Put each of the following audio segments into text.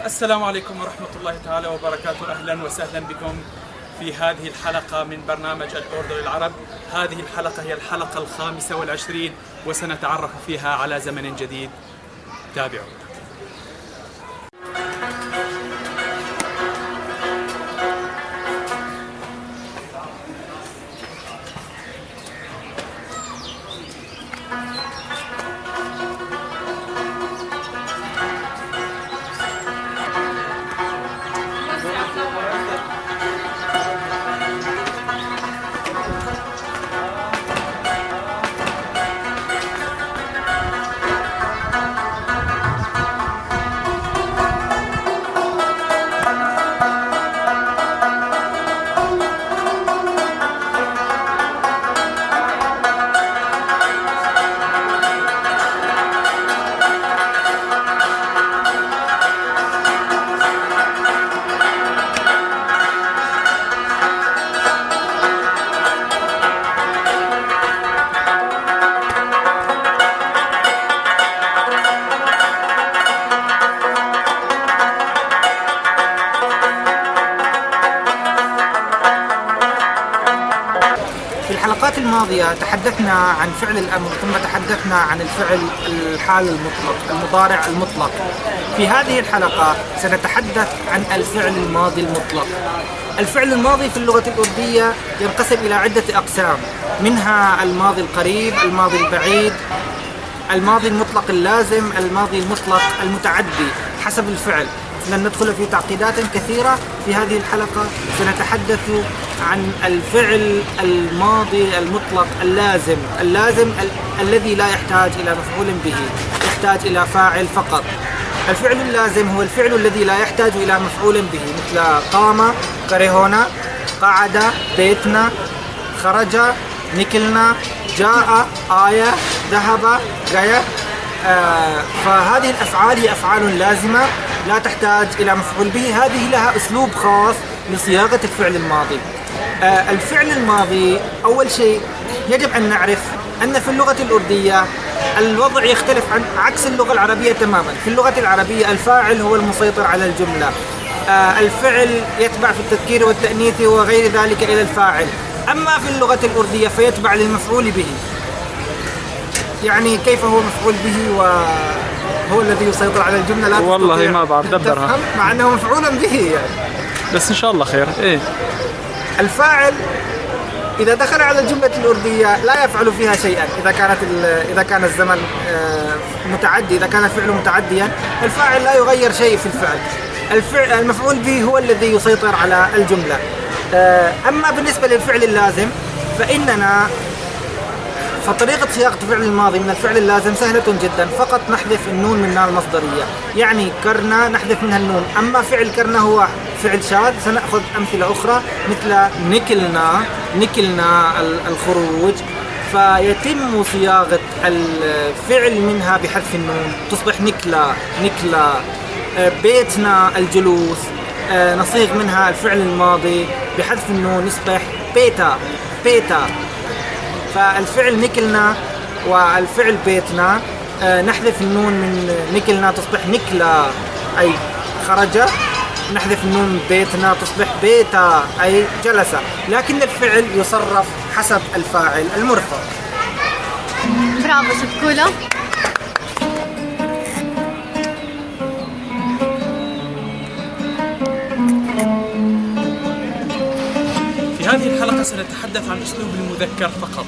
السلام عليكم ورحمة الله تعالى وبركاته. أهلا وسهلا بكم في هذه الحلقة من برنامج الأردن للعرب. هذه الحلقة هي الحلقة 25 وسنتعرف فيها على زمن جديد. تابعوا. في الحلقات الماضية تحدثنا عن فعل الأمر، ثم تحدثنا عن الفعل الحال المطلق، المضارع المطلق. في هذه الحلقة سنتحدث عن الفعل الماضي المطلق. الفعل الماضي في اللغة الأردية ينقسم إلى عدة أقسام، منها الماضي القريب، الماضي البعيد، الماضي المطلق اللازم، الماضي المطلق المتعدي حسب الفعل. لن ندخل في تعقيدات كثيرة. في هذه الحلقة سنتحدث عن الفعل الماضي المطلق اللازم الذي لا يحتاج إلى مفعول به، يحتاج إلى فاعل فقط. الفعل اللازم هو الفعل الذي لا يحتاج إلى مفعول به، مثل قام، كرهنا، قعد، بيتنا، خرج، نكلنا، جاء، آية، ذهب، جاء. فهذه الأفعال هي أفعال لازمة لا تحتاج إلى مفعول به. هذه لها أسلوب خاص لصياغة الفعل الماضي. الفعل الماضي أول شيء يجب أن نعرف أن في اللغة الأردية الوضع يختلف عن عكس اللغة العربية تماما. في اللغة العربية الفاعل هو المسيطر على الجملة، الفعل يتبع في التذكير والتأنيث وغير ذلك إلى الفاعل. أما في اللغة الأردية فيتبع للمفعول به. يعني كيف هو مفعول به وهو الذي يسيطر على الجملة؟ لا والله ما بعرف دبرها، مع أنه مفعول به يعني. بس إن شاء الله خير. إيه، الفاعل إذا دخل على الجملة الأردية لا يفعل فيها شيئا. إذا كان الزمن متعدي، إذا كان الفعل متعديا، الفاعل لا يغير شيء في الفعل. المفعول به هو الذي يسيطر على الجملة. أما بالنسبة للفعل اللازم فطريقة صياغة الفعل الماضي من الفعل اللازم سهلة جدا. فقط نحذف النون من المصدرية. يعني كرنا نحذف منها النون. أما فعل كرنا هو فعل شاذ. سنأخذ أمثلة أخرى مثل نكلنا الخروج، فيتم صياغة الفعل منها بحذف النون تصبح نكلا. بيتنا الجلوس، نصيغ منها الفعل الماضي بحذف النون يصبح بيتا. فالفعل نكلنا والفعل بيتنا نحذف النون من نكلنا تصبح نكلا أي خرج، نحذف النون من بيتنا تصبح بيتا أي جلس. لكن الفعل يصرف حسب الفاعل المرفق. برافو شفكوله. في هذه الحلقة سنتحدث عن أسلوب المذكر فقط.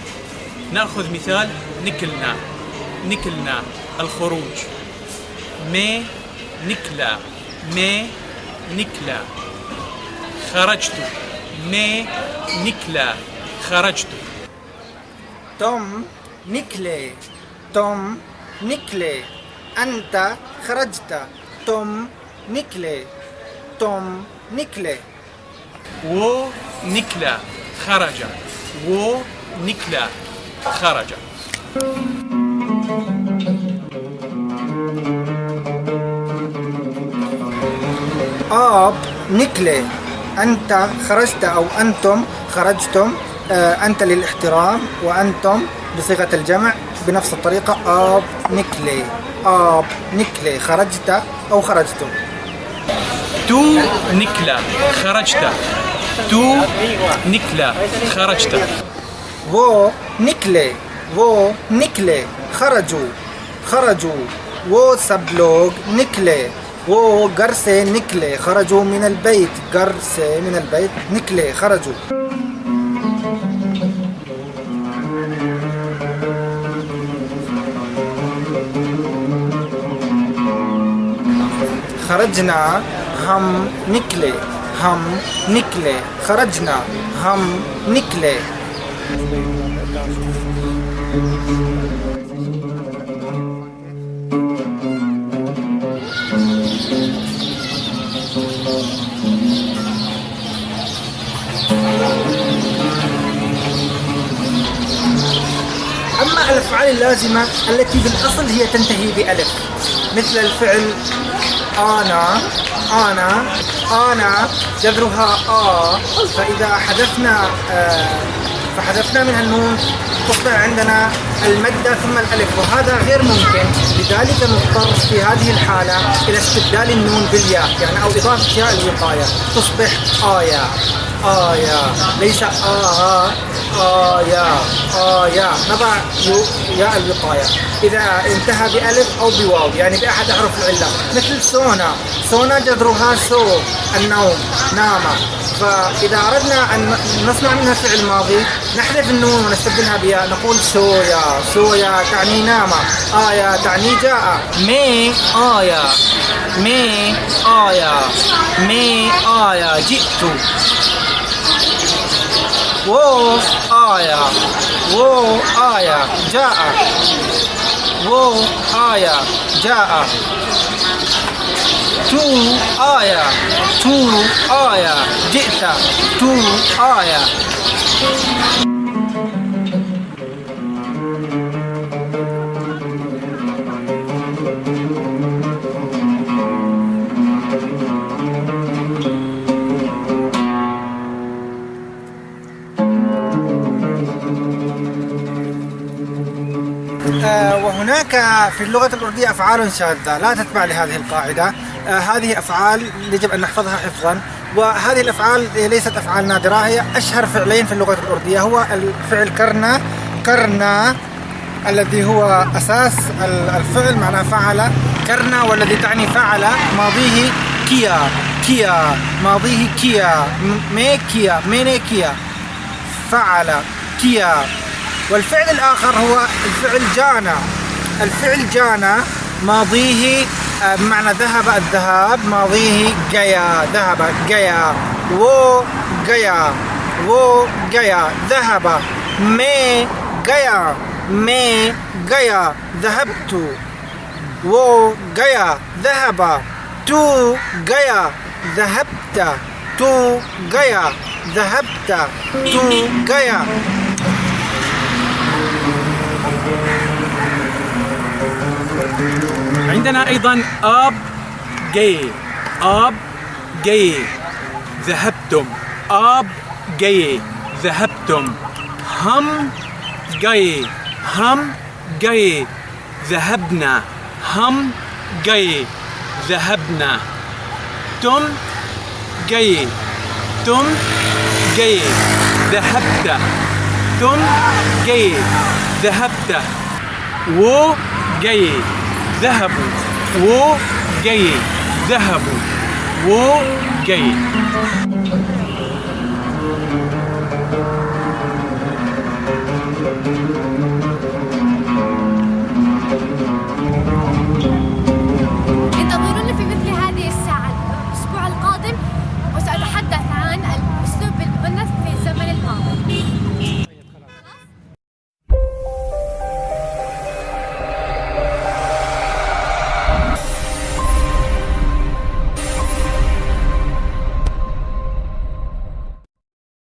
نأخذ مثال نكلنا الخروج، نكلا خرجت، نكلا خرجت. توم نكلي أنت خرجت، توم نكلي. ونكلا خرج، ونكلا خرج. آب نكلي، أنت خرجت أو أنتم خرجتم. أنت للاحترام، وأنتم بصيغة الجمع بنفس الطريقة. آب نكلي، آب نكلي، خرجت أو خرجتم. تو نكلا خرجت. تو نكلا خرجت. वो निकले खरजू वो सब लोग निकले. वो घर से निकले खरजू من البيت. घर से من البيت निकले खरजू. खरजना हम निकले खरजना हम निकले. أما الأفعال اللازمة التي بالأصل هي تنتهي بألف، مثل الفعل أنا جذرها فإذا فحذفنا منها النون تصبح عندنا المادة ثم الألف، وهذا غير ممكن. لذلك نضطر في هذه الحالة إلى استبدال النون بالياء، يعني أو إضافة ياء الوقاية، تصبح آية ليس آية. نضع ياء الوقاية إذا انتهى بألف أو بواو، يعني بأحد أحرف العلة، مثل سونا جذرها النوم، نام. فإذا أردنا أن نصنع منها فعل ماضي نحذف النون ونستبدلها بياء، نقول سويا تعني نام، آية تعني جاء. مي آية جئت. वो आया جاء. तू आया جئت. तू आया. وهناك في اللغة الأردية أفعال شاذة لا تتبع لهذه القاعدة. هذه أفعال يجب أن نحفظها حفظا، وهذه الأفعال ليست أفعال نادرة، هي أشهر فعلين في اللغة الأردية. هو الفعل كرنا الذي هو أساس الفعل، معناه فعل. كرنا والذي تعني فعل، ماضيه كيا ماضيه كيا. ميني كيا فعل كيا. والفعل الآخر هو الفعل جانا ماضيه بمعنى ذهب، الذهاب ماضيه ذهب वो गया ذهب. मैं गया ذهبت. वो गया ذهب. तू गया ذهبت. तू गया. عندنا أيضا آب جاي ذهبتم. آب جاي ذهبتم. هم جاي ذهبنا. هم جاي ذهبنا. تم جاي ذهبت. تم جاي ذهبت. वो गए ذهبوا. वो गए ذهبوا. वो गए.